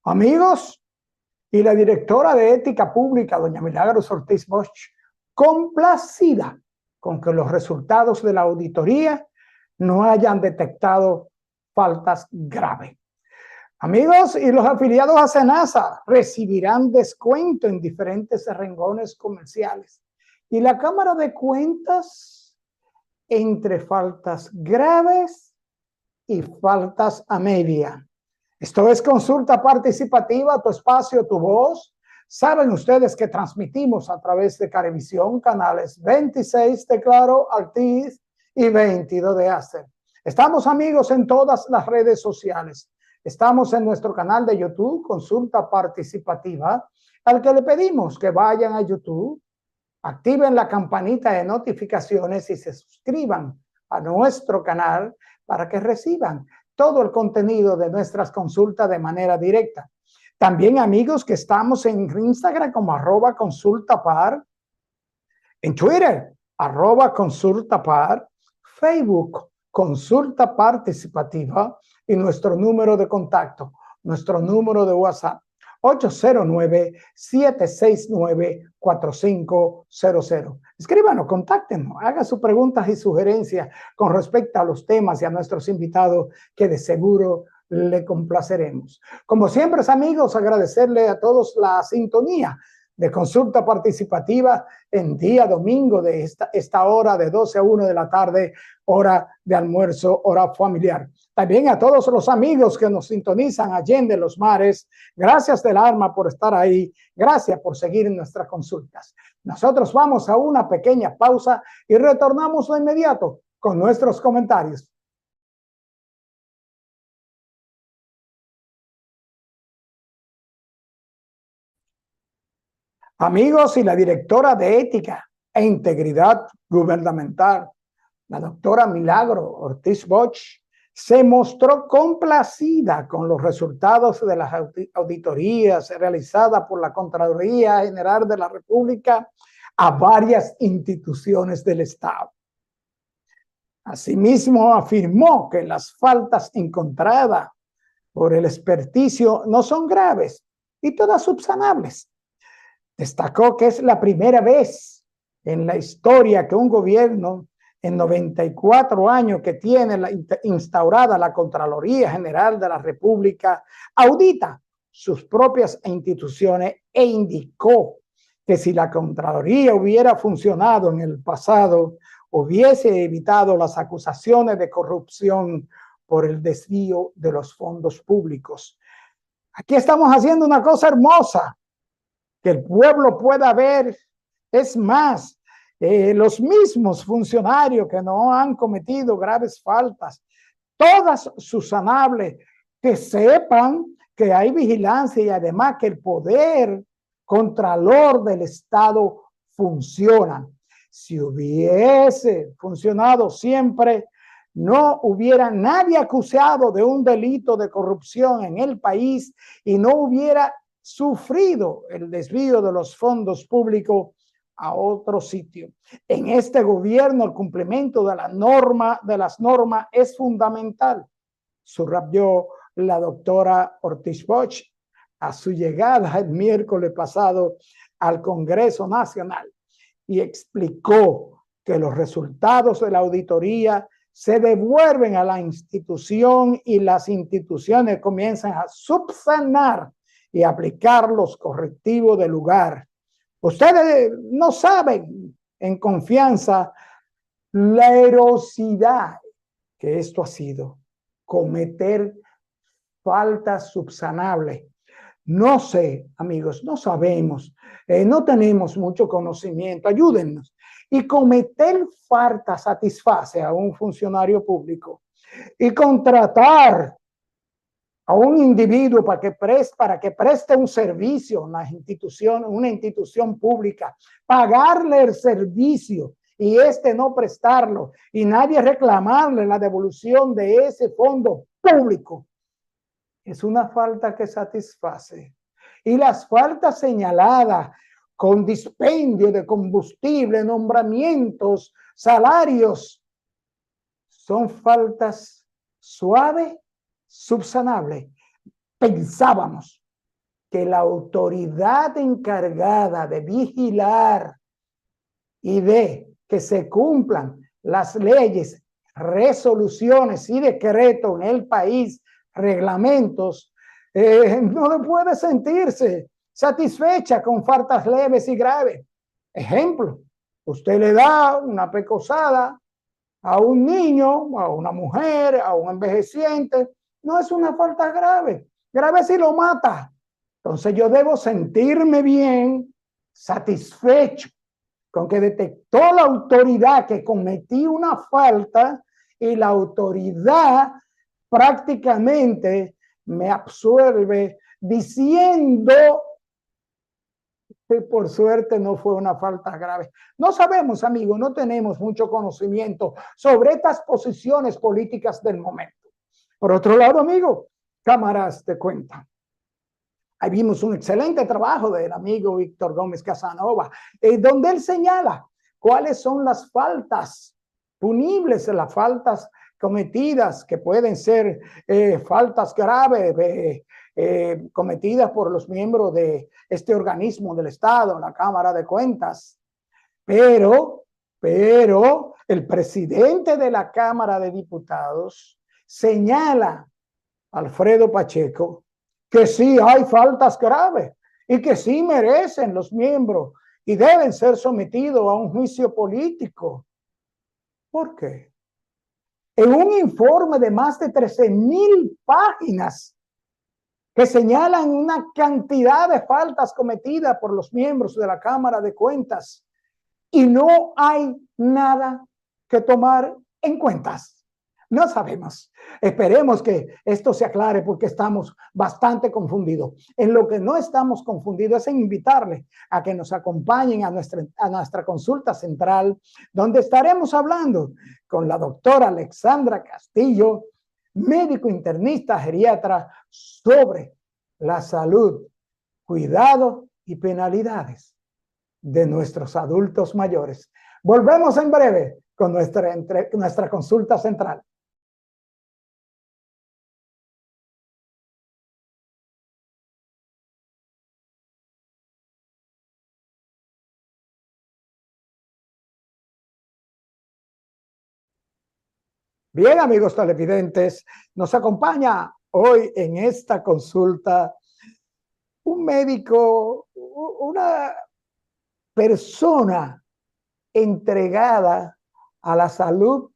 Amigos, y la directora de Ética Pública, doña Milagros Ortiz Bosch, complacida con que los resultados de la auditoría no hayan detectado faltas graves. Amigos, y los afiliados a SENASA recibirán descuento en diferentes rengones comerciales. Y la Cámara de Cuentas, entre faltas graves y faltas a media. Esto es Consulta Participativa, tu espacio, tu voz. Saben ustedes que transmitimos a través de Carevisión, canales 26 de Claro, Altiz y 22 de Aster. Estamos, amigos, en todas las redes sociales. Estamos en nuestro canal de YouTube, Consulta Participativa, al que le pedimos que vayan a YouTube, activen la campanita de notificaciones y se suscriban a nuestro canal para que reciban todo el contenido de nuestras consultas de manera directa. También, amigos, que estamos en Instagram como @consultapar, en Twitter @consultapar, Facebook Consulta Participativa y nuestro número de contacto, nuestro número de WhatsApp 809-769-4500. Escríbanos, contáctenos, haga sus preguntas y sugerencias con respecto a los temas y a nuestros invitados, que de seguro le complaceremos. Como siempre, amigos, agradecerle a todos la sintonía de Consulta Participativa en día domingo de esta hora de 12 a 1 de la tarde, hora de almuerzo, hora familiar. También a todos los amigos que nos sintonizan allende los mares, gracias del alma por estar ahí, gracias por seguir nuestras consultas. Nosotros vamos a una pequeña pausa y retornamos de inmediato con nuestros comentarios. Amigos, y la directora de Ética e Integridad Gubernamental, la doctora Milagros Ortiz Bosch, se mostró complacida con los resultados de las auditorías realizadas por la Contraloría General de la República a varias instituciones del Estado. Asimismo, afirmó que las faltas encontradas por el experticio no son graves y todas subsanables. Destacó que es la primera vez en la historia que un gobierno, en 94 años que tiene instaurada la Contraloría General de la República, audita sus propias instituciones e indicó que si la Contraloría hubiera funcionado en el pasado, hubiese evitado las acusaciones de corrupción por el desvío de los fondos públicos. Aquí estamos haciendo una cosa hermosa, que el pueblo pueda ver. Es más, los mismos funcionarios que no han cometido graves faltas, todas subsanables, que sepan que hay vigilancia y además que el poder contralor del Estado funciona. Si hubiese funcionado siempre, no hubiera nadie acusado de un delito de corrupción en el país y no hubiera sufrido el desvío de los fondos públicos a otro sitio. En este gobierno, el cumplimiento de las normas es fundamental, subrayó la doctora Ortiz Bosch a su llegada el miércoles pasado al Congreso Nacional, y explicó que los resultados de la auditoría se devuelven a la institución y las instituciones comienzan a subsanar y aplicar los correctivos del lugar. Ustedes no saben en confianza la erosidad que esto ha sido, cometer faltas subsanables. No sé, amigos, no sabemos, no tenemos mucho conocimiento, ayúdennos. Y cometer faltas satisface a un funcionario público y contratar a un individuo para que preste un servicio en una institución pública, pagarle el servicio y no prestarlo y nadie reclamarle la devolución de ese fondo público, es una falta que satisface. Y las faltas señaladas con dispendio de combustible, nombramientos, salarios, son faltas suaves, subsanables. Pensábamos que la autoridad encargada de vigilar y de que se cumplan las leyes, resoluciones y decretos en el país, reglamentos, no puede sentirse satisfecha con faltas leves y graves. Ejemplo, usted le da una pecosada a un niño, a una mujer, a un envejeciente, no es una falta grave. Grave si lo mata. Entonces yo debo sentirme bien, satisfecho con que detectó la autoridad que cometí una falta y la autoridad prácticamente me absuelve diciendo que por suerte no fue una falta grave. No sabemos, amigos, no tenemos mucho conocimiento sobre estas posiciones políticas del momento. Por otro lado, amigo, cámaras te cuentan. Ahí vimos un excelente trabajo del amigo Víctor Gómez Casanova, donde él señala cuáles son las faltas punibles, las faltas cometidas, que pueden ser faltas graves, cometidas por los miembros de este organismo del Estado, la Cámara de Cuentas. Pero el presidente de la Cámara de Diputados señala, Alfredo Pacheco, que sí hay faltas graves y que sí merecen los miembros y deben ser sometidos a un juicio político. ¿Por qué? En un informe de más de 13,000 páginas que señalan una cantidad de faltas cometidas por los miembros de la Cámara de Cuentas y no hay nada que tomar en cuentas. No sabemos. Esperemos que esto se aclare porque estamos bastante confundidos. En lo que no estamos confundidos es en invitarle a que nos acompañen a nuestra consulta central, donde estaremos hablando con la doctora Alexandra Castillo, médico internista geriatra, sobre la salud, cuidado y penalidades de nuestros adultos mayores. Volvemos en breve con nuestra consulta central. Bien, amigos televidentes, nos acompaña hoy en esta consulta un médico, una persona entregada a la salud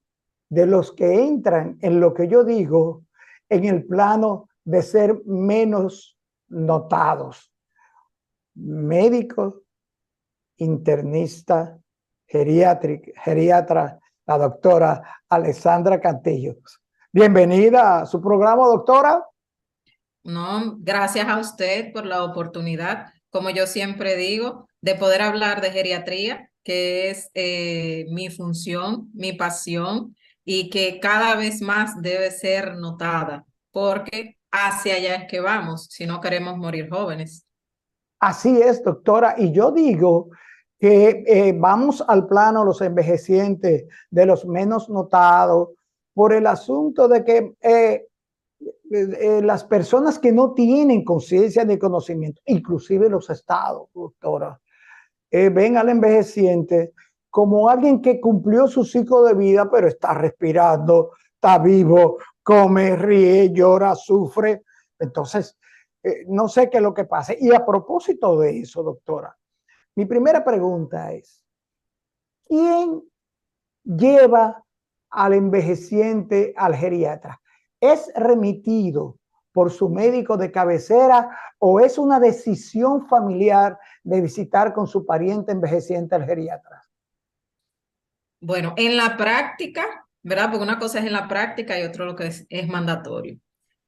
de los que entran en lo que yo digo en el plano de ser menos notados. Médico, internista, geriatra, la doctora Alexandra Castillo. Bienvenida a su programa, doctora. No, gracias a usted por la oportunidad, como yo siempre digo, de poder hablar de geriatría, que es mi función, mi pasión, y que cada vez más debe ser notada, porque hacia allá es que vamos, si no queremos morir jóvenes. Así es, doctora. Y yo digo que vamos al plano los envejecientes, de los menos notados, por el asunto de que las personas que no tienen conciencia ni conocimiento, inclusive los estados, doctora, ven al envejeciente como alguien que cumplió su ciclo de vida, pero está respirando, está vivo, come, ríe, llora, sufre. Entonces, no sé qué es lo que pasa. Y a propósito de eso, doctora, mi primera pregunta es, ¿quién lleva al envejeciente al geriatra? ¿Es remitido por su médico de cabecera o es una decisión familiar de visitar con su pariente envejeciente al geriatra? Bueno, en la práctica, ¿verdad? Porque una cosa es en la práctica y otro lo que es mandatorio.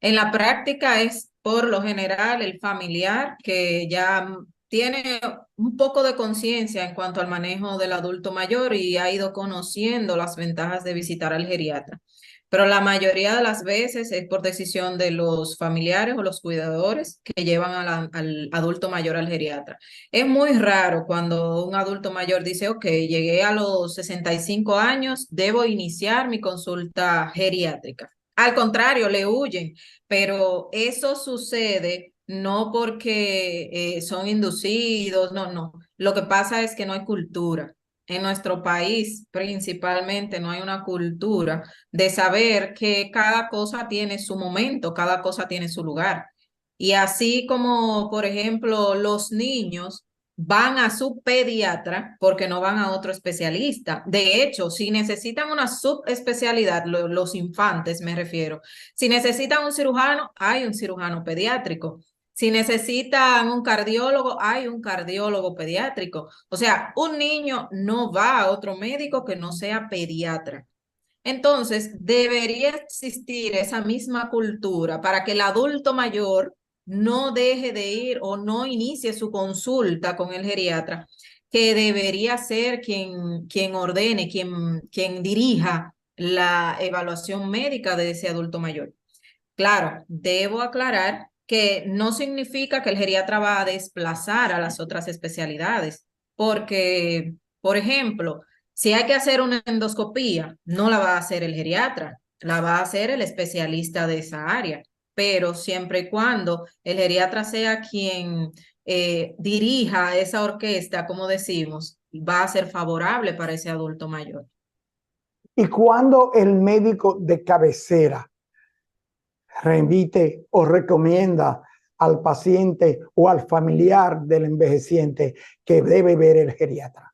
En la práctica es por lo general el familiar que ya tiene un poco de conciencia en cuanto al manejo del adulto mayor y ha ido conociendo las ventajas de visitar al geriatra. Pero la mayoría de las veces es por decisión de los familiares o los cuidadores que llevan al adulto mayor al geriatra. Es muy raro cuando un adulto mayor dice, ok, llegué a los 65 años, debo iniciar mi consulta geriátrica. Al contrario, le huyen, pero eso sucede no porque son inducidos, no, no. Lo que pasa es que no hay cultura. En nuestro país, principalmente, no hay una cultura de saber que cada cosa tiene su momento, cada cosa tiene su lugar. Y así como, por ejemplo, los niños van a su pediatra porque no van a otro especialista. De hecho, si necesitan una subespecialidad, los infantes me refiero, si necesitan un cirujano, hay un cirujano pediátrico. Si necesitan un cardiólogo, hay un cardiólogo pediátrico. O sea, un niño no va a otro médico que no sea pediatra. Entonces, debería existir esa misma cultura para que el adulto mayor no deje de ir o no inicie su consulta con el geriatra, que debería ser quien ordene, quien dirija la evaluación médica de ese adulto mayor. Claro, debo aclarar que no significa que el geriatra va a desplazar a las otras especialidades, porque, por ejemplo, si hay que hacer una endoscopía, no la va a hacer el geriatra, la va a hacer el especialista de esa área, pero siempre y cuando el geriatra sea quien dirija esa orquesta, como decimos, va a ser favorable para ese adulto mayor. Y cuando el médico de cabecera remite o recomienda al paciente o al familiar del envejeciente que debe ver el geriatra.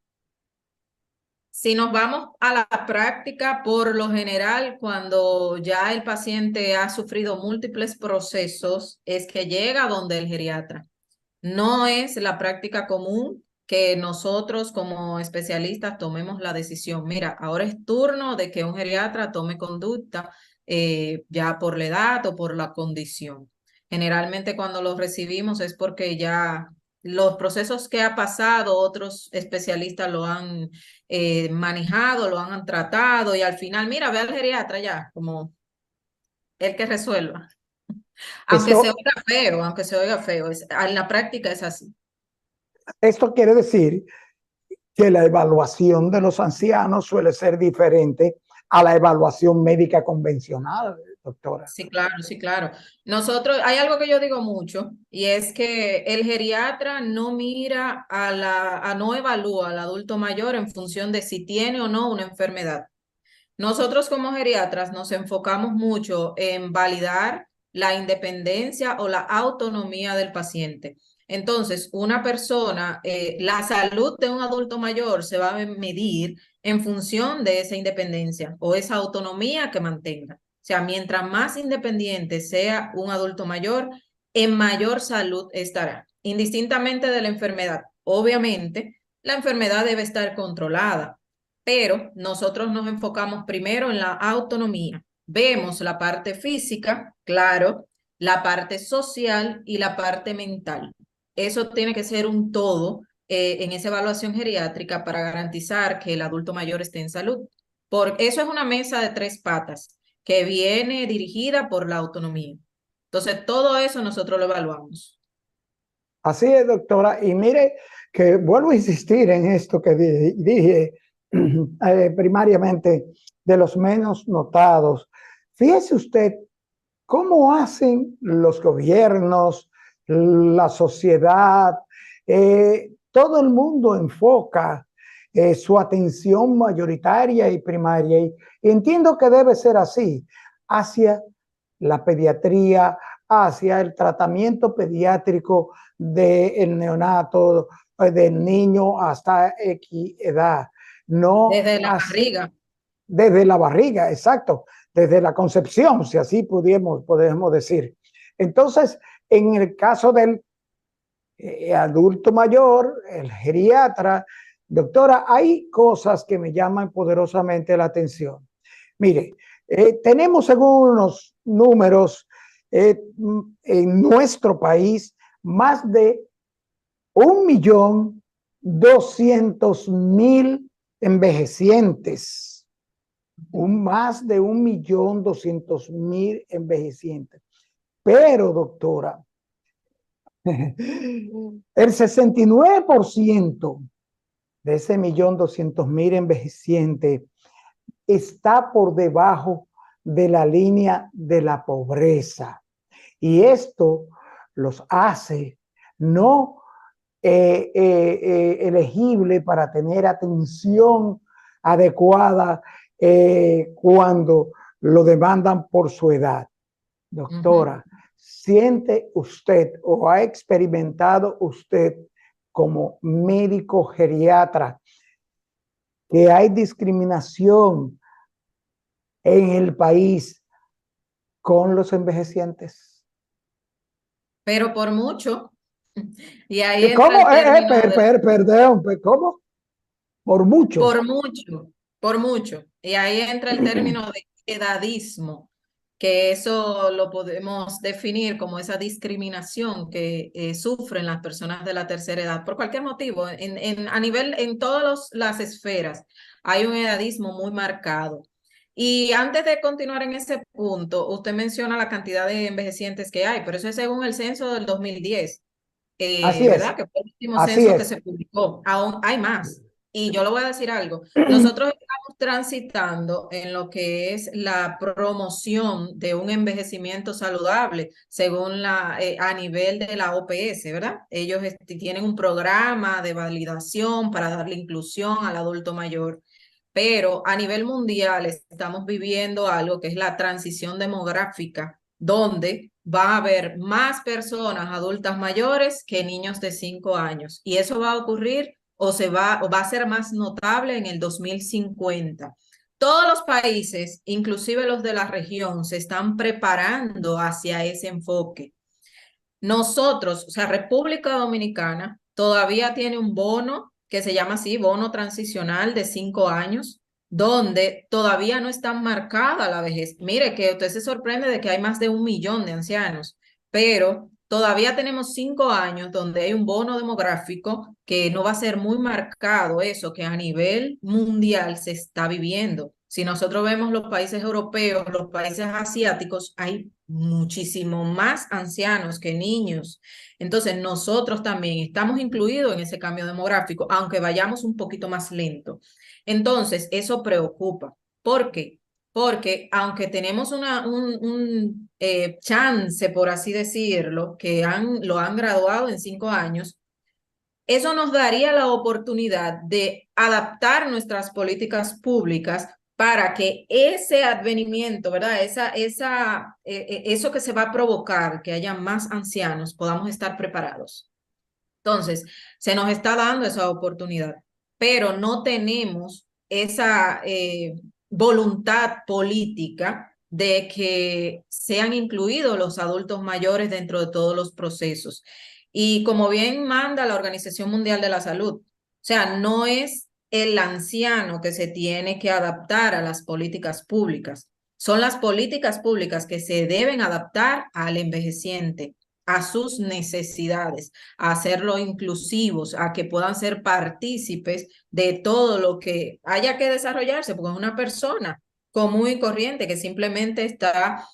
Si nos vamos a la práctica, por lo general, cuando ya el paciente ha sufrido múltiples procesos, es que llega donde el geriatra. No es la práctica común que nosotros como especialistas tomemos la decisión. Mira, ahora es turno de que un geriatra tome conducta ya por la edad o por la condición. Generalmente cuando los recibimos es porque ya los procesos que ha pasado, otros especialistas lo han manejado, lo han tratado y al final, mira, ve al geriatra ya, como el que resuelva. Esto, Aunque se oiga feo, en la práctica es así. esto quiere decir que la evaluación de los ancianos suele ser diferente a la evaluación médica convencional, doctora. Sí, claro, sí, claro. Nosotros, hay algo que yo digo mucho y es que el geriatra no mira no evalúa al adulto mayor en función de si tiene o no una enfermedad. Nosotros como geriatras nos enfocamos mucho en validar la independencia o la autonomía del paciente. Entonces, una persona, la salud de un adulto mayor se va a medir en función de esa independencia o esa autonomía que mantenga. O sea, mientras más independiente sea un adulto mayor, en mayor salud estará, indistintamente de la enfermedad. Obviamente, la enfermedad debe estar controlada, pero nosotros nos enfocamos primero en la autonomía. Vemos la parte física, claro, la parte social y la parte mental. Eso tiene que ser un todo en esa evaluación geriátrica para garantizar que el adulto mayor esté en salud. Eso es una mesa de tres patas que viene dirigida por la autonomía. Entonces, todo eso nosotros lo evaluamos. Así es, doctora. Y mire que vuelvo a insistir en esto que dije primariamente de los menos notados. Fíjese usted cómo hacen los gobiernos, la sociedad, todo el mundo enfoca su atención mayoritaria y primaria. Y entiendo que debe ser así, hacia la pediatría, hacia el tratamiento pediátrico del neonato, del niño hasta X edad. No Desde la hacia, barriga. desde la barriga, exacto, desde la concepción, si así podemos decir. Entonces, en el caso del adulto mayor, el geriatra, doctora, hay cosas que me llaman poderosamente la atención. Mire, tenemos según unos números en nuestro país más de 1.200.000 envejecientes, más de 1.200.000 envejecientes. Pero, doctora, el 69% de ese 1.200.000 envejecientes está por debajo de la línea de la pobreza. Y esto los hace no elegible para tener atención adecuada cuando lo demandan por su edad. Doctora, ¿siente usted o ha experimentado usted como médico geriatra que hay discriminación en el país con los envejecientes? Pero por mucho. Y ahí entra ¿Cómo? el término Perdón, ¿cómo? Por mucho. por mucho, por mucho. Y ahí entra el término de edadismo, que eso lo podemos definir como esa discriminación que sufren las personas de la tercera edad por cualquier motivo. A nivel, en todas las esferas, hay un edadismo muy marcado. Y antes de continuar en ese punto, usted menciona la cantidad de envejecientes que hay, pero eso es según el censo del 2010, Así ¿verdad? es, Que fue el último así censo que es. se publicó. Aún hay más. Y yo le voy a decir algo. Nosotros estamos transitando en lo que es la promoción de un envejecimiento saludable, según a nivel de la OPS, ¿verdad? Ellos tienen un programa de validación para darle inclusión al adulto mayor. Pero a nivel mundial estamos viviendo algo que es la transición demográfica, donde va a haber más personas adultas mayores que niños de 5 años. Y eso va a ocurrir o va a ser más notable en el 2050. Todos los países, inclusive los de la región, se están preparando hacia ese enfoque. Nosotros, o sea, República Dominicana, todavía tiene un bono que se llama así, bono transicional de 5 años, donde todavía no está marcada la vejez. Mire que usted se sorprende de que hay más de 1 millón de ancianos, pero todavía tenemos 5 años donde hay un bono demográfico que no va a ser muy marcado eso que a nivel mundial se está viviendo. Si nosotros vemos los países europeos, los países asiáticos, hay muchísimo más ancianos que niños. Entonces, nosotros también estamos incluidos en ese cambio demográfico, aunque vayamos un poquito más lento. Entonces, eso preocupa. ¿Por qué? Porque aunque tenemos un chance, por así decirlo, que lo han graduado en 5 años, eso nos daría la oportunidad de adaptar nuestras políticas públicas para que ese advenimiento, ¿verdad? Eso que se va a provocar, que haya más ancianos, podamos estar preparados. Entonces, se nos está dando esa oportunidad, pero no tenemos esa voluntad política de que sean incluidos los adultos mayores dentro de todos los procesos. Y como bien manda la Organización Mundial de la Salud, o sea, no es el anciano que se tiene que adaptar a las políticas públicas, son las políticas públicas que se deben adaptar al envejeciente, a sus necesidades, a hacerlo inclusivos, a que puedan ser partícipes de todo lo que haya que desarrollarse, porque es una persona común y corriente que simplemente está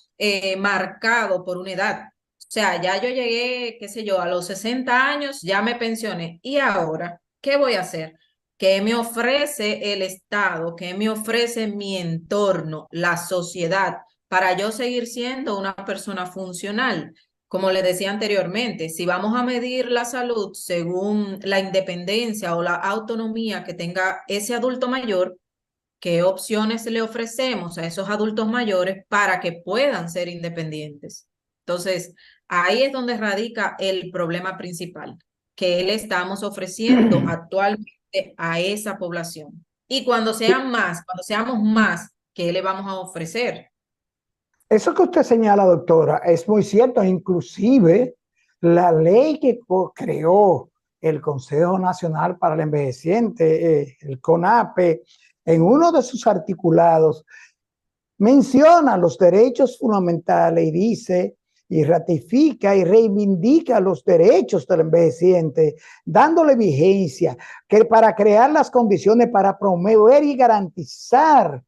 marcado por una edad. O sea, ya yo llegué, qué sé yo, a los 60 años, ya me pensioné. ¿Y ahora qué voy a hacer? ¿Qué me ofrece el Estado? ¿Qué me ofrece mi entorno, la sociedad, para yo seguir siendo una persona funcional? Como le decía anteriormente, si vamos a medir la salud según la independencia o la autonomía que tenga ese adulto mayor, ¿qué opciones le ofrecemos a esos adultos mayores para que puedan ser independientes? Entonces, ahí es donde radica el problema principal, que le estamos ofreciendo actualmente a esa población. Y cuando seamos más, ¿qué le vamos a ofrecer? Eso que usted señala, doctora, es muy cierto. Inclusive, la ley que creó el Consejo Nacional para el Envejeciente, el CONAPE, en uno de sus articulados, menciona los derechos fundamentales y dice y ratifica y reivindica los derechos del envejeciente, dándole vigencia que para crear las condiciones para promover y garantizar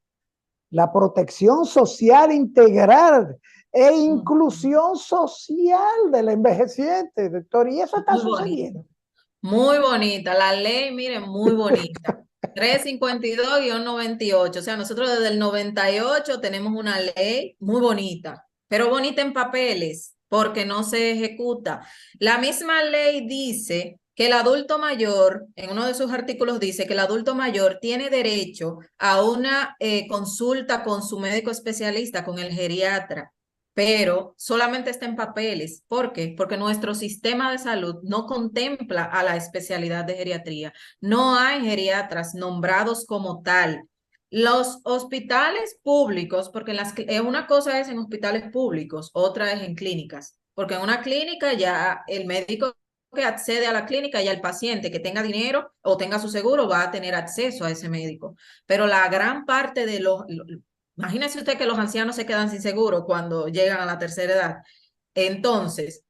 la protección social integral e inclusión social del envejeciente, doctor, y eso está Muy bonito. sucediendo. Muy bonita, la ley, miren, muy bonita. 352-98, o sea, nosotros desde el 98 tenemos una ley muy bonita, pero bonita en papeles, porque no se ejecuta. La misma ley dice que el adulto mayor, en uno de sus artículos dice que el adulto mayor tiene derecho a una consulta con su médico especialista, con el geriatra, pero solamente está en papeles. ¿Por qué? Porque nuestro sistema de salud no contempla a la especialidad de geriatría. No hay geriatras nombrados como tal. Los hospitales públicos, porque una cosa es en hospitales públicos, otra es en clínicas, porque en una clínica ya el médico que accede a la clínica, ya el paciente que tenga dinero o tenga su seguro va a tener acceso a ese médico. Pero la gran parte de imagínese usted que los ancianos se quedan sin seguro cuando llegan a la tercera edad. Entonces,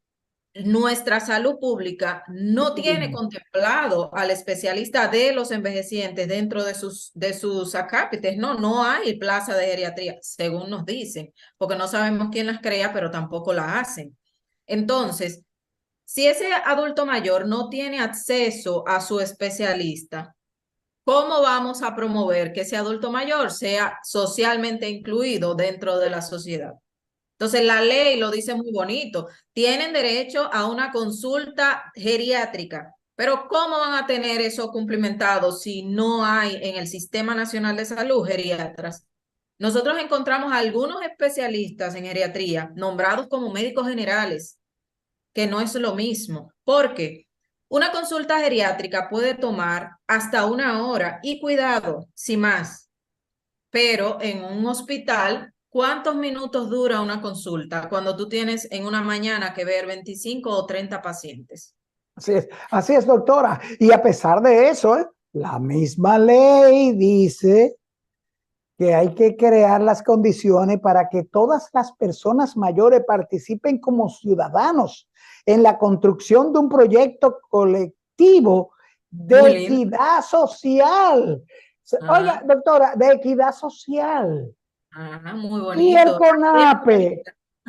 nuestra salud pública no tiene contemplado al especialista de los envejecientes dentro de sus acápites. No, no hay plaza de geriatría, según nos dicen, porque no sabemos quién las crea, pero tampoco las hacen. Entonces, si ese adulto mayor no tiene acceso a su especialista, ¿cómo vamos a promover que ese adulto mayor sea socialmente incluido dentro de la sociedad? Entonces, la ley lo dice muy bonito. Tienen derecho a una consulta geriátrica, pero ¿cómo van a tener eso cumplimentado si no hay en el Sistema Nacional de Salud geriatras? Nosotros encontramos a algunos especialistas en geriatría nombrados como médicos generales, que no es lo mismo, porque una consulta geriátrica puede tomar hasta 1 hora y cuidado, sin más, pero en un hospital, ¿cuántos minutos dura una consulta cuando tú tienes en una mañana que ver 25 o 30 pacientes? Así es, doctora. Y a pesar de eso, la misma ley dice que hay que crear las condiciones para que todas las personas mayores participen como ciudadanos en la construcción de un proyecto colectivo Muy de lindo. equidad social. Oiga, Ajá, doctora, de equidad social. ajá, muy Y el bonito. CONAPE,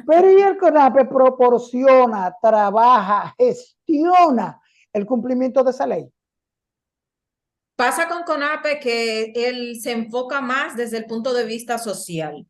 pero y el CONAPE proporciona, trabaja, gestiona el cumplimiento de esa ley. Pasa con CONAPE que él se enfoca más desde el punto de vista social.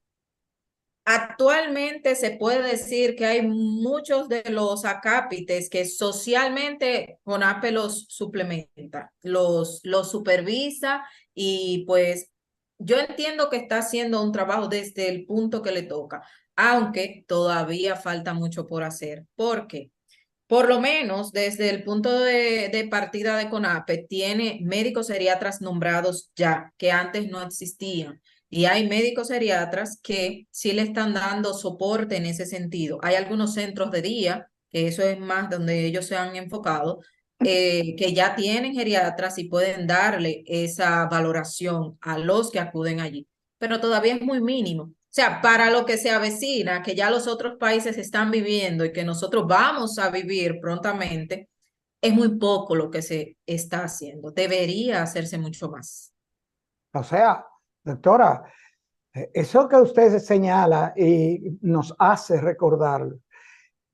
Actualmente se puede decir que hay muchos de los acápites que socialmente CONAPE los suplementa, los supervisa y pues yo entiendo que está haciendo un trabajo desde el punto que le toca, aunque todavía falta mucho por hacer. ¿Por qué? Por lo menos desde el punto de partida de CONAPE, tiene médicos geriatras nombrados ya, que antes no existían. Y hay médicos geriatras que sí le están dando soporte en ese sentido. Hay algunos centros de día, que eso es más donde ellos se han enfocado, que ya tienen geriatras y pueden darle esa valoración a los que acuden allí. Pero todavía es muy mínimo. O sea, para lo que se avecina, que ya los otros países están viviendo y que nosotros vamos a vivir prontamente, es muy poco lo que se está haciendo. Debería hacerse mucho más. O sea, doctora, eso que usted señala y nos hace recordar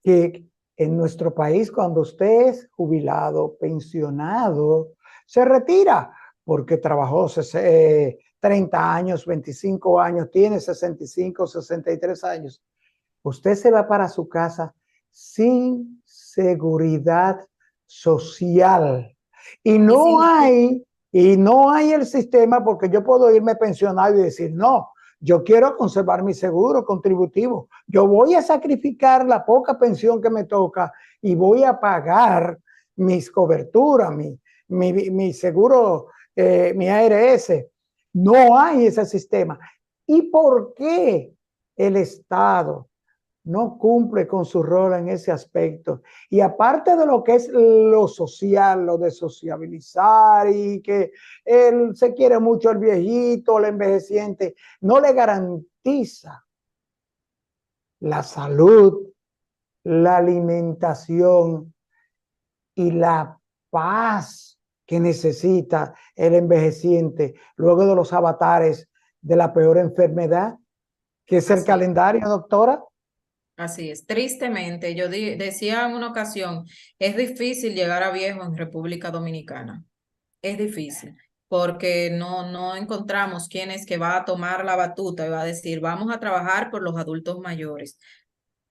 que en nuestro país, cuando usted es jubilado, pensionado, se retira porque trabajó 30 años, 25 años, tiene 65, 63 años. Usted se va para su casa sin seguridad social y Y no sin hay y no hay el sistema, porque yo puedo irme pensionado y decir, no, yo quiero conservar mi seguro contributivo, yo voy a sacrificar la poca pensión que me toca y voy a pagar mis coberturas, mi seguro, mi ARS. No hay ese sistema. ¿Y por qué el Estado no cumple con su rol en ese aspecto? Y aparte de lo que es lo social, lo de sociabilizar y que él se quiere mucho el viejito, el envejeciente, no le garantiza la salud, la alimentación y la paz que necesita el envejeciente luego de los avatares de la peor enfermedad, que es el así es. calendario, doctora. Así es. Tristemente, yo decía en una ocasión, es difícil llegar a viejo en República Dominicana. Es difícil porque no encontramos quién es que va a tomar la batuta y va a decir, vamos a trabajar por los adultos mayores.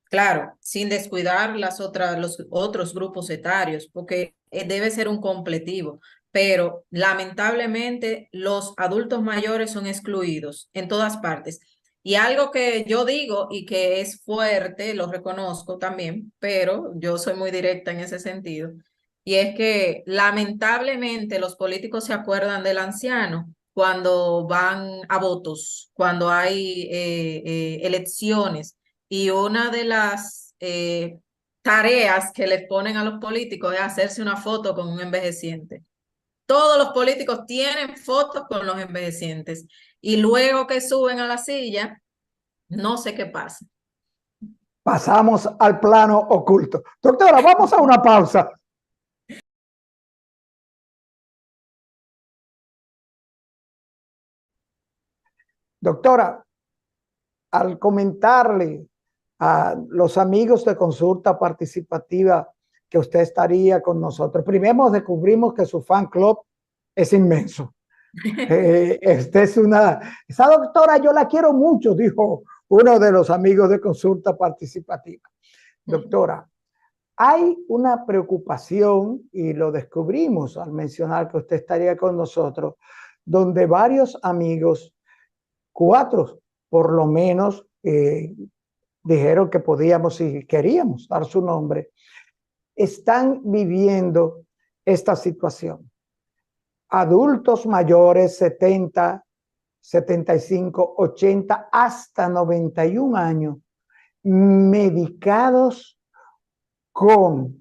Claro, sin descuidar los otros grupos etarios, porque debe ser un completivo. Pero lamentablemente los adultos mayores son excluidos en todas partes. Y algo que yo digo y que es fuerte, lo reconozco también, pero yo soy muy directa en ese sentido, y es que lamentablemente los políticos se acuerdan del anciano cuando van a votos, cuando hay elecciones. Y una de las tareas que les ponen a los políticos es hacerse una foto con un envejeciente. Todos los políticos tienen fotos con los envejecientes y luego que suben a la silla, no sé qué pasa. Pasamos al plano oculto. Doctora, vamos a una pausa. Doctora, al comentarle a los amigos de Consulta Participativa que usted estaría con nosotros, primero descubrimos que su fan club es inmenso. Esa doctora yo la quiero mucho, dijo uno de los amigos de Consulta Participativa. Doctora, hay una preocupación, y lo descubrimos al mencionar que usted estaría con nosotros, donde varios amigos, 4 por lo menos, dijeron que podíamos y queríamos dar su nombre, están viviendo esta situación. Adultos mayores, 70, 75, 80, hasta 91 años, medicados con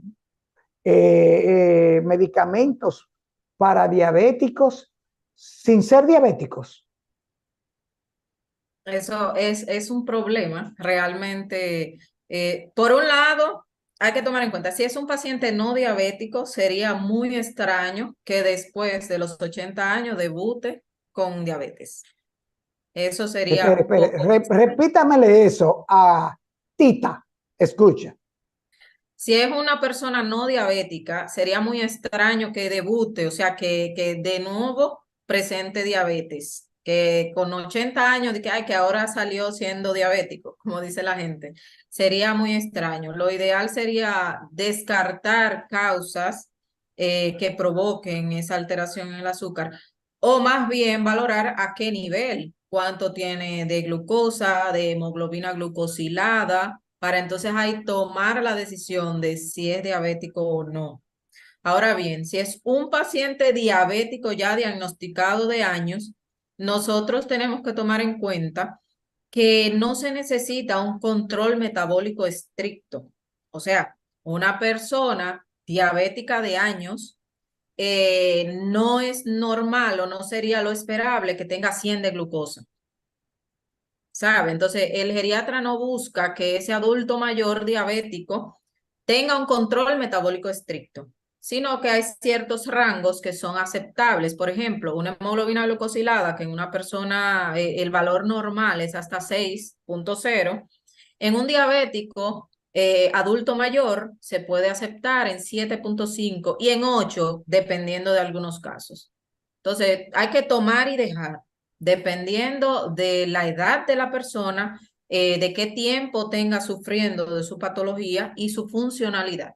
medicamentos para diabéticos sin ser diabéticos. Eso es un problema realmente. Por un lado, hay que tomar en cuenta, si es un paciente no diabético, sería muy extraño que después de los 80 años debute con diabetes. Eso sería un poco extraño. Repítamele eso a Tita. Escucha. Si es una persona no diabética, sería muy extraño que debute, o sea, que de nuevo presente diabetes, que con 80 años, de que, ay, que ahora salió siendo diabético, como dice la gente, sería muy extraño. Lo ideal sería descartar causas que provoquen esa alteración en el azúcar, o más bien valorar a qué nivel, cuánto tiene de glucosa, de hemoglobina glucosilada para entonces ahí tomar la decisión de si es diabético o no. Ahora bien, si es un paciente diabético ya diagnosticado de años, nosotros tenemos que tomar en cuenta que no se necesita un control metabólico estricto. O sea, una persona diabética de años no es normal o no sería lo esperable que tenga 100 de glucosa. ¿Sabe? Entonces, el geriatra no busca que ese adulto mayor diabético tenga un control metabólico estricto, sino que hay ciertos rangos que son aceptables. Por ejemplo, una hemoglobina glucosilada, que en una persona el valor normal es hasta 6.0, en un diabético adulto mayor se puede aceptar en 7.5 y en 8, dependiendo de algunos casos. Entonces, hay que tomar y dejar dependiendo de la edad de la persona, de qué tiempo tenga sufriendo de su patología y su funcionalidad.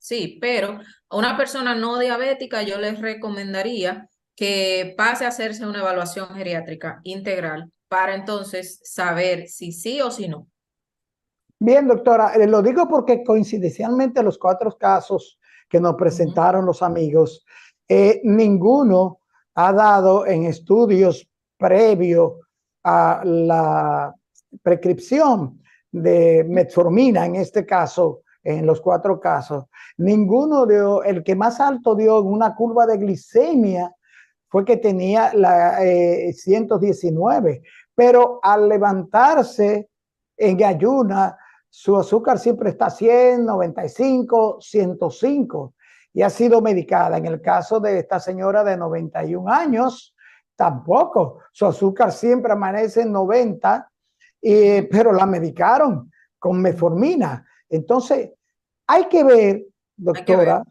Sí, pero a una persona no diabética yo les recomendaría que pase a hacerse una evaluación geriátrica integral para entonces saber si sí o si no. Bien, doctora, lo digo porque coincidencialmente los 4 casos que nos presentaron los amigos, ninguno ha dado en estudios previos a la prescripción de metformina, en este caso, en los 4 casos, ninguno dio, el que más alto dio en una curva de glicemia fue que tenía la 119, pero al levantarse en ayuna, su azúcar siempre está 100, 95, 105 y ha sido medicada. En el caso de esta señora de 91 años, tampoco. Su azúcar siempre amanece en 90, pero la medicaron con metformina. Entonces, hay que ver, Hay que ver. doctora,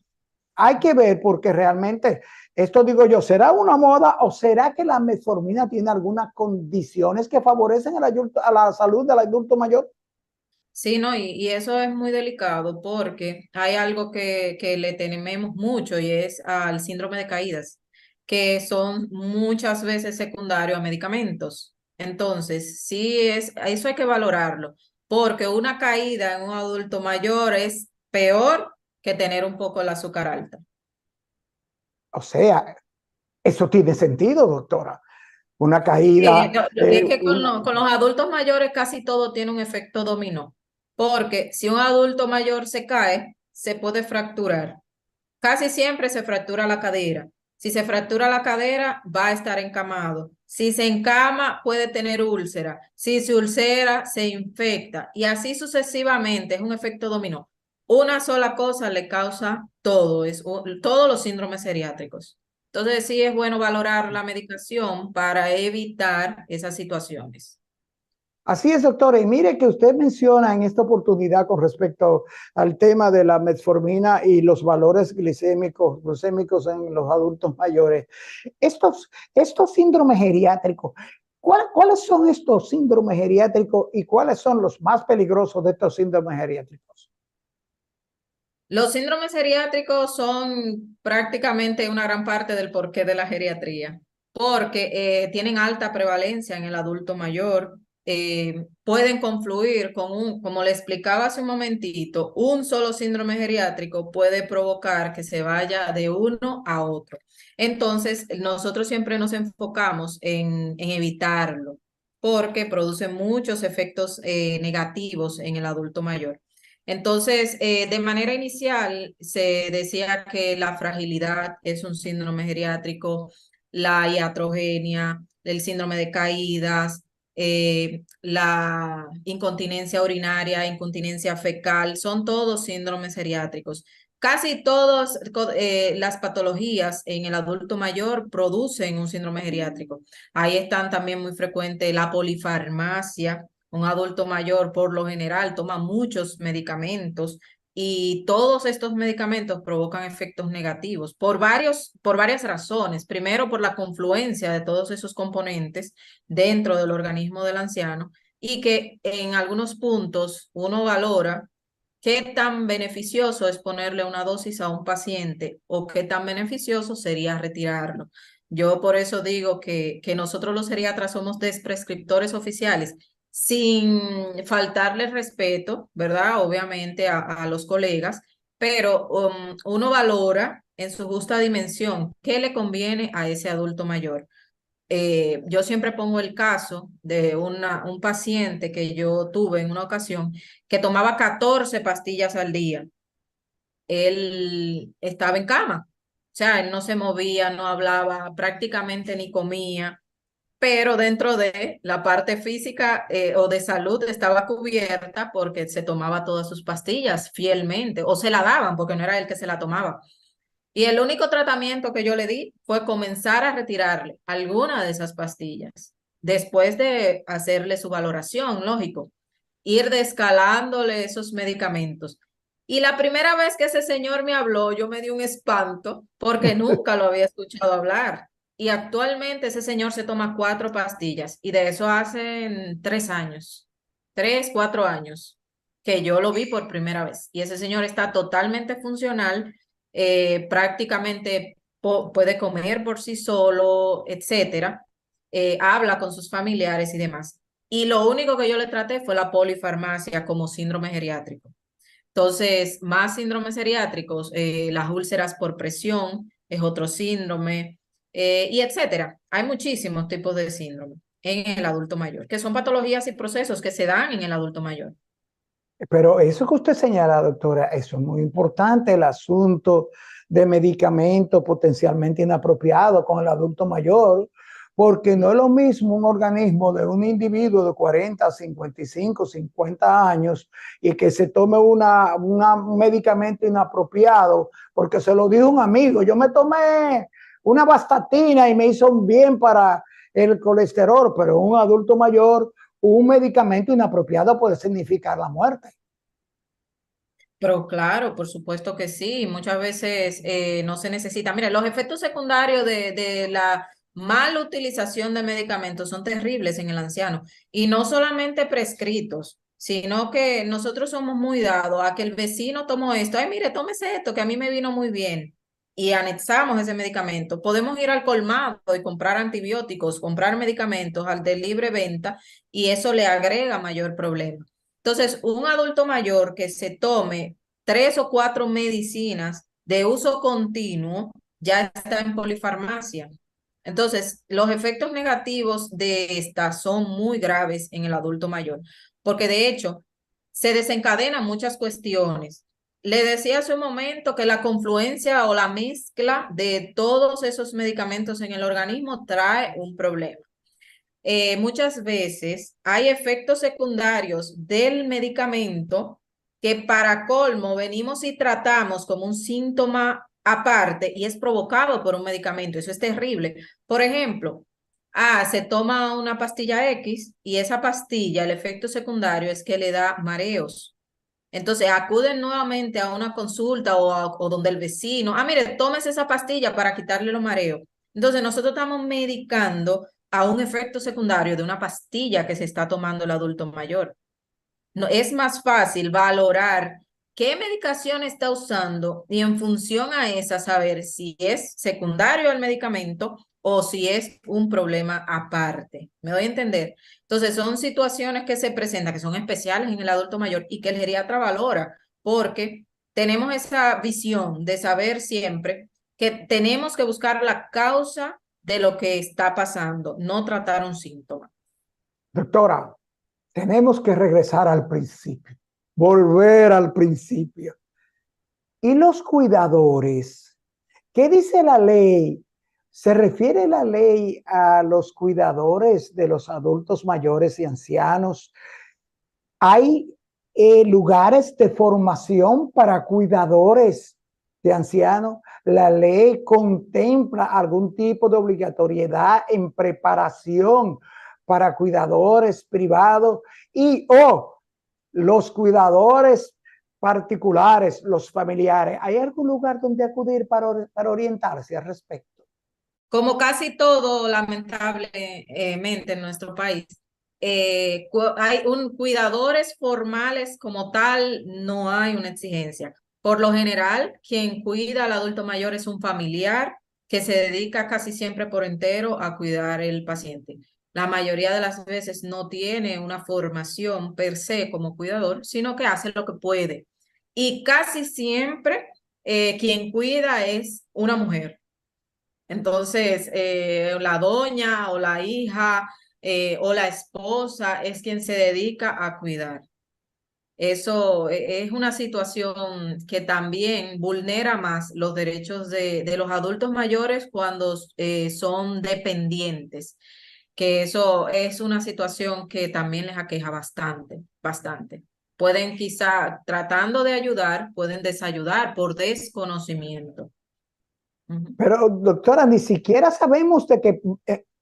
hay que ver porque realmente, esto digo yo, ¿será una moda o será que la metformina tiene algunas condiciones que favorecen a la salud del adulto mayor? Sí, ¿no? Y eso es muy delicado porque hay algo que le tememos mucho y es al síndrome de caídas, que son muchas veces secundario a medicamentos. Entonces, sí es, eso hay que valorarlo, porque una caída en un adulto mayor es peor que tener un poco el azúcar alta. O sea, eso tiene sentido, doctora. Una Sí, caída, es que con los adultos mayores casi todo tiene un efecto dominó, porque si un adulto mayor se cae, se puede fracturar. Casi siempre se fractura la cadera. Si se fractura la cadera, va a estar encamado. Si se encama, puede tener úlcera. Si se ulcera, se infecta. Y así sucesivamente, es un efecto dominó. Una sola cosa le causa todo, todos los síndromes geriátricos. Entonces, sí es bueno valorar la medicación para evitar esas situaciones. así es, doctora. Y mire que usted menciona en esta oportunidad con respecto al tema de la metformina y los valores glucémicos en los adultos mayores. Estos síndromes geriátricos, ¿cuáles son estos síndromes geriátricos y cuáles son los más peligrosos de estos síndromes geriátricos? Los síndromes geriátricos son prácticamente una gran parte del porqué de la geriatría, porque tienen alta prevalencia en el adulto mayor, pueden confluir con como le explicaba hace un momentito, un solo síndrome geriátrico puede provocar que se vaya de uno a otro. Entonces, nosotros siempre nos enfocamos en evitarlo, porque produce muchos efectos negativos en el adulto mayor. Entonces, de manera inicial, se decía que la fragilidad es un síndrome geriátrico, la iatrogenia, el síndrome de caídas, la incontinencia urinaria, incontinencia fecal, son todos síndromes geriátricos. Casi todas las patologías en el adulto mayor producen un síndrome geriátrico. Ahí están también muy frecuentes la polifarmacia. Un adulto mayor por lo general toma muchos medicamentos y todos estos medicamentos provocan efectos negativos por varias razones. Primero, por la confluencia de todos esos componentes dentro del organismo del anciano y que en algunos puntos uno valora qué tan beneficioso es ponerle una dosis a un paciente o qué tan beneficioso sería retirarlo. Yo por eso digo que nosotros los geriatras somos desprescriptores oficiales sin faltarle respeto, ¿verdad? Obviamente a los colegas, pero uno valora en su justa dimensión qué le conviene a ese adulto mayor. Yo siempre pongo el caso de un paciente que yo tuve en una ocasión que tomaba 14 pastillas al día. Él estaba en cama, o sea, él no se movía, no hablaba, prácticamente ni comía, pero dentro de la parte física o de salud estaba cubierta porque se tomaba todas sus pastillas fielmente o se la daban porque no era él que se la tomaba. Y el único tratamiento que yo le di fue comenzar a retirarle alguna de esas pastillas, después de hacerle su valoración, lógico, ir descalándole esos medicamentos. Y la primera vez que ese señor me habló, yo me di un espanto porque nunca lo había escuchado hablar. Y actualmente ese señor se toma 4 pastillas y de eso hace 3 años, 3, 4 años que yo lo vi por primera vez. Y ese señor está totalmente funcional, prácticamente puede comer por sí solo, etcétera, habla con sus familiares y demás. Y lo único que yo le traté fue la polifarmacia como síndrome geriátrico. Entonces, más síndromes geriátricos, las úlceras por presión es otro síndrome, y etcétera. Hay muchísimos tipos de síndrome en el adulto mayor, que son patologías y procesos que se dan en el adulto mayor. Pero eso que usted señala, doctora, eso es muy importante, el asunto de medicamentos potencialmente inapropiados con el adulto mayor, porque no es lo mismo un organismo de un individuo de 40, 55, 50 años y que se tome un medicamento inapropiado porque se lo dijo un amigo. Yo me tomé una vastatina y me hizo un bien para el colesterol, pero un adulto mayor, un medicamento inapropiado puede significar la muerte. Pero claro, por supuesto que sí, muchas veces no se necesita. Mira, los efectos secundarios de la mala utilización de medicamentos son terribles en el anciano y no solamente prescritos. sino que nosotros somos muy dados a que el vecino tomó esto, ay, mire, tómese esto, que a mí me vino muy bien, y anexamos ese medicamento. Podemos ir al colmado y comprar antibióticos, comprar medicamentos al de libre venta, y eso le agrega mayor problema. Entonces, un adulto mayor que se tome 3 o 4 medicinas de uso continuo ya está en polifarmacia. Entonces, los efectos negativos de estas son muy graves en el adulto mayor, porque de hecho se desencadenan muchas cuestiones. Le decía hace un momento que la confluencia o la mezcla de todos esos medicamentos en el organismo trae un problema. Muchas veces hay efectos secundarios del medicamento que para colmo venimos y tratamos como un síntoma aparte y es provocado por un medicamento. Eso es terrible. Por ejemplo, se toma una pastilla X y esa pastilla, el efecto secundario es que le da mareos. Entonces acuden nuevamente a una consulta o donde el vecino, mire, tómese esa pastilla para quitarle los mareos. Entonces nosotros estamos medicando a un efecto secundario de una pastilla que se está tomando el adulto mayor. No, es más fácil valorar qué medicación está usando y en función a esa saber si es secundario al medicamento o si es un problema aparte. ¿Me doy a entender? Entonces son situaciones que se presentan, que son especiales en el adulto mayor y que el geriatra valora porque tenemos esa visión de saber siempre que tenemos que buscar la causa de lo que está pasando, no tratar un síntoma. Doctora, tenemos que regresar al principio, volver al principio. ¿Y los cuidadores? ¿Qué dice la ley? ¿Se refiere la ley a los cuidadores de los adultos mayores y ancianos? ¿Hay lugares de formación para cuidadores de ancianos? ¿La ley contempla algún tipo de obligatoriedad en preparación para cuidadores privados y los cuidadores particulares, los familiares? ¿Hay algún lugar donde acudir para orientarse al respecto? Como casi todo, lamentablemente, en nuestro país, hay cuidadores formales como tal, no hay una exigencia. Por lo general, quien cuida al adulto mayor es un familiar que se dedica casi siempre por entero a cuidar el paciente. La mayoría de las veces no tiene una formación per se como cuidador, sino que hace lo que puede. Y casi siempre quien cuida es una mujer. Entonces, la doña o la hija o la esposa es quien se dedica a cuidar. Eso es una situación que también vulnera más los derechos de los adultos mayores cuando son dependientes, que eso es una situación que también les aqueja bastante, bastante. Pueden quizá, tratando de ayudar, pueden desayudar por desconocimiento. Pero, doctora, ni siquiera sabemos de qué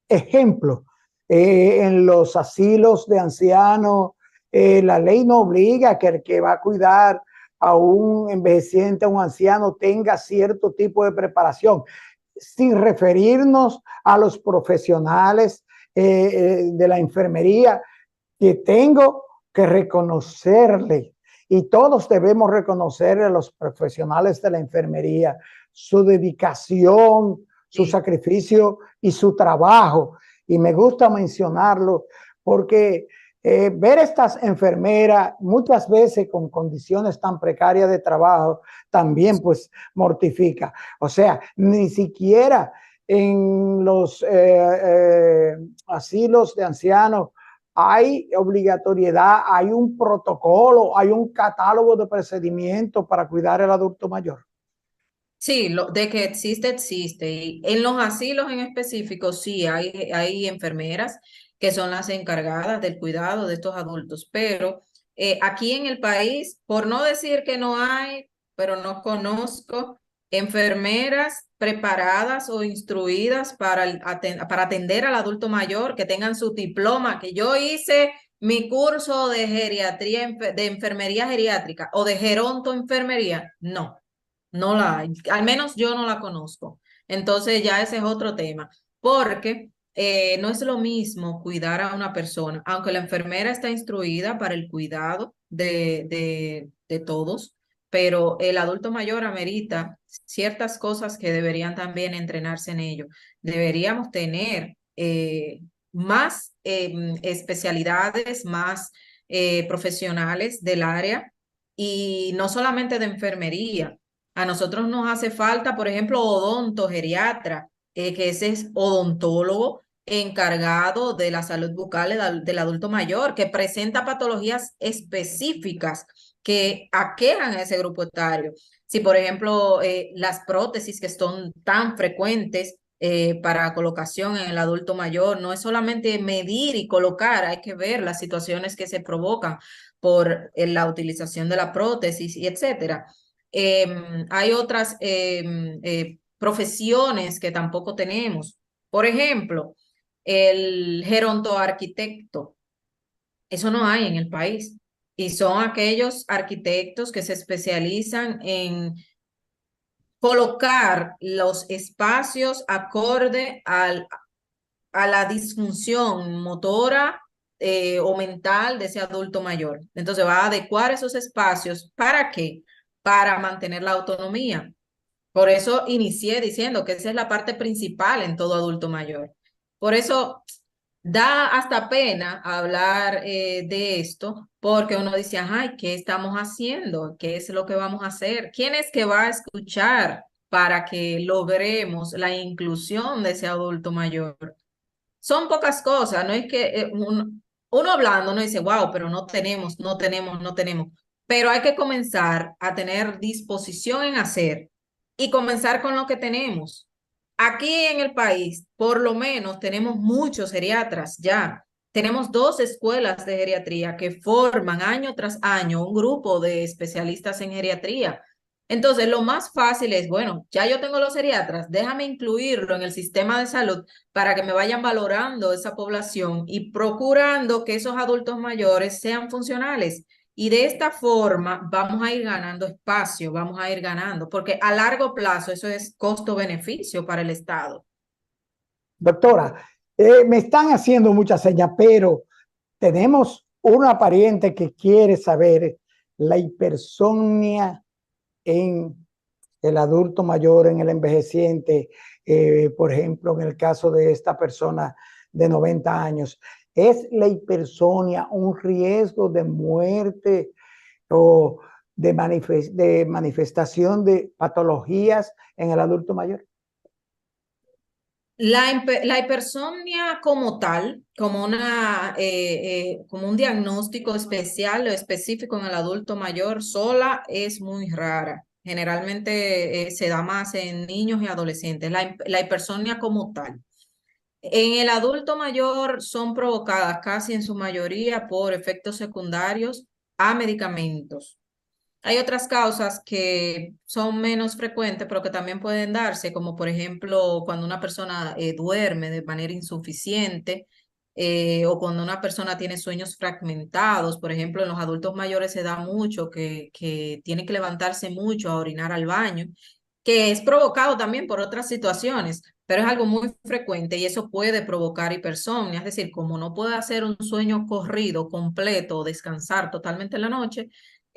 ejemplo. En los asilos de ancianos, la ley no obliga a que el que va a cuidar a un envejeciente, a un anciano, tenga cierto tipo de preparación, sin referirnos a los profesionales de la enfermería, que tengo que reconocerle, y todos debemos reconocerle a los profesionales de la enfermería su dedicación, su Sí. sacrificio y su trabajo. Y me gusta mencionarlo porque ver estas enfermeras muchas veces con condiciones tan precarias de trabajo también pues mortifica. O sea, ni siquiera en los asilos de ancianos hay obligatoriedad, hay un protocolo, hay un catálogo de procedimientos para cuidar al adulto mayor. Sí, de que existe, existe. Y en los asilos en específico, sí, hay enfermeras que son las encargadas del cuidado de estos adultos, pero aquí en el país, por no decir que no hay, pero no conozco enfermeras preparadas o instruidas para atender al adulto mayor, que tengan su diploma, que yo hice mi curso de geriatría, de enfermería geriátrica o de gerontoenfermería, no. No la hay, al menos yo no la conozco. Entonces ya ese es otro tema, porque no es lo mismo cuidar a una persona, aunque la enfermera está instruida para el cuidado de todos, pero el adulto mayor amerita ciertas cosas que deberían también entrenarse en ello. Deberíamos tener más especialidades, más profesionales del área y no solamente de enfermería. A nosotros nos hace falta, por ejemplo, odonto, geriatra, que ese es odontólogo encargado de la salud bucal del adulto mayor, que presenta patologías específicas que aquejan a ese grupo etario. Si, por ejemplo, las prótesis que son tan frecuentes para colocación en el adulto mayor, no es solamente medir y colocar, hay que ver las situaciones que se provocan por la utilización de la prótesis y etcétera. Hay otras profesiones que tampoco tenemos. Por ejemplo, el gerontoarquitecto. Eso no hay en el país. Y son aquellos arquitectos que se especializan en colocar los espacios acorde a la disfunción motora o mental de ese adulto mayor. Entonces va a adecuar esos espacios. ¿Para qué? Para mantener la autonomía. Por eso inicié diciendo que esa es la parte principal en todo adulto mayor. Por eso da hasta pena hablar de esto, porque uno dice, ay, ¿qué estamos haciendo? ¿Qué es lo que vamos a hacer? ¿Quién es que va a escuchar para que logremos la inclusión de ese adulto mayor? Son pocas cosas, no es que uno hablando, uno dice, wow, pero no tenemos, no tenemos, no tenemos. Pero hay que comenzar a tener disposición en hacer y comenzar con lo que tenemos. Aquí en el país, por lo menos, tenemos muchos geriatras ya. Tenemos 2 escuelas de geriatría que forman año tras año un grupo de especialistas en geriatría. Entonces, lo más fácil es, bueno, ya yo tengo los geriatras, déjame incluirlo en el sistema de salud para que me vayan valorando esa población y procurando que esos adultos mayores sean funcionales. Y de esta forma vamos a ir ganando espacio, vamos a ir ganando, porque a largo plazo eso es costo-beneficio para el Estado. Doctora, me están haciendo muchas señas, pero tenemos una pariente que quiere saber la hipersomnia en el adulto mayor, en el envejeciente, por ejemplo, en el caso de esta persona de 90 años. ¿Es la hipersomnia un riesgo de muerte o de manifestación de patologías en el adulto mayor? La hipersomnia como tal, como un diagnóstico especial o específico en el adulto mayor, sola es muy rara. Generalmente se da más en niños y adolescentes. La hipersomnia como tal. En el adulto mayor son provocadas casi en su mayoría por efectos secundarios a medicamentos. Hay otras causas que son menos frecuentes, pero que también pueden darse, como por ejemplo cuando una persona duerme de manera insuficiente o cuando una persona tiene sueños fragmentados. Por ejemplo, en los adultos mayores se da mucho que tienen que levantarse mucho a orinar al baño, que es provocado también por otras situaciones, pero es algo muy frecuente y eso puede provocar hipersomnia. Es decir, como no puede hacer un sueño corrido, completo o descansar totalmente en la noche,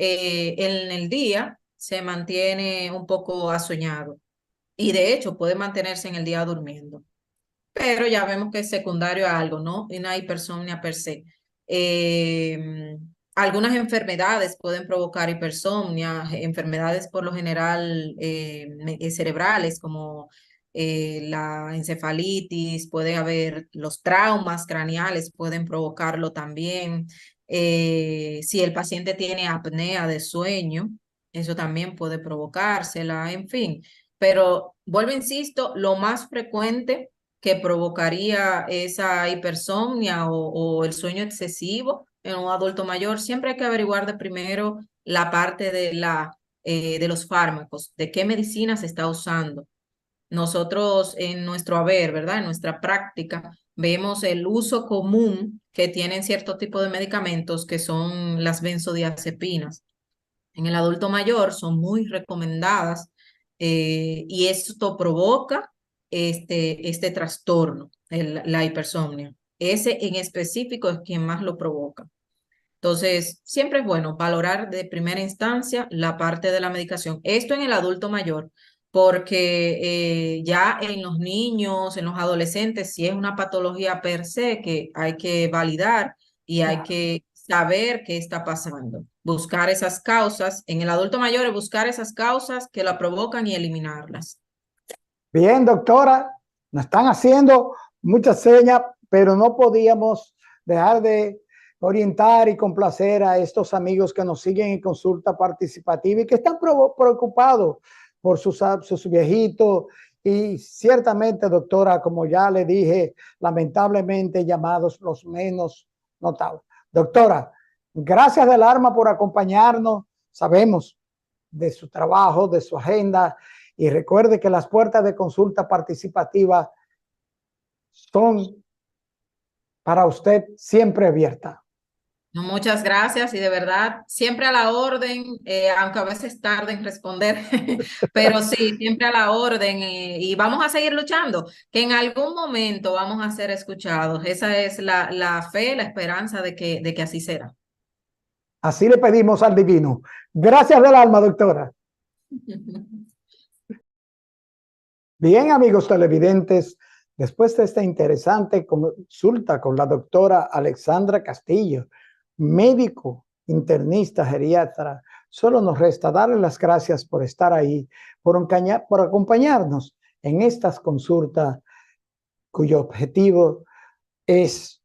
en el día se mantiene un poco asoñado y de hecho puede mantenerse en el día durmiendo. Pero ya vemos que es secundario a algo, ¿no? Y una hipersomnia per se. Algunas enfermedades pueden provocar hipersomnia, enfermedades por lo general cerebrales como la encefalitis, puede haber los traumas craneales, pueden provocarlo también. Si el paciente tiene apnea de sueño, eso también puede provocársela, en fin. Pero vuelvo, insisto, lo más frecuente que provocaría esa hipersomnia o el sueño excesivo en un adulto mayor, siempre hay que averiguar de primero la parte de los fármacos, de qué medicina se está usando. Nosotros en nuestro haber, ¿verdad? En nuestra práctica, vemos el uso común que tienen cierto tipo de medicamentos que son las benzodiazepinas. En el adulto mayor son muy recomendadas y esto provoca este trastorno, la hipersomnia. Ese en específico es quien más lo provoca. Entonces, siempre es bueno valorar de primera instancia la parte de la medicación. Esto en el adulto mayor, porque ya en los niños, en los adolescentes, si es una patología per se que hay que validar y hay Claro. que saber qué está pasando. Buscar esas causas. En el adulto mayor es buscar esas causas que la provocan y eliminarlas. Bien, doctora, nos están haciendo muchas señas, pero no podíamos dejar de orientar y complacer a estos amigos que nos siguen en consulta participativa y que están preocupados por sus viejitos. Y ciertamente, doctora, como ya le dije, lamentablemente llamados los menos notables. Doctora, gracias del alma por acompañarnos. Sabemos de su trabajo, de su agenda. Y recuerde que las puertas de consulta participativa son para usted siempre abiertas. No, muchas gracias y de verdad, siempre a la orden, aunque a veces tarde en responder, pero sí, siempre a la orden y vamos a seguir luchando, que en algún momento vamos a ser escuchados. Esa es la fe, la esperanza de que así será. Así le pedimos al divino. Gracias del alma, doctora. Bien, amigos televidentes, después de esta interesante consulta con la doctora Alexandra Castillo, médico, internista, geriatra, solo nos resta darle las gracias por estar ahí, por acompañarnos en estas consultas cuyo objetivo es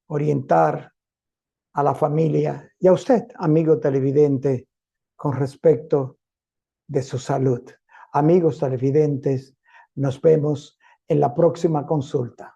orientar a la familia y a usted, amigo televidente, con respecto de su salud. Amigos televidentes, nos vemos en la próxima consulta.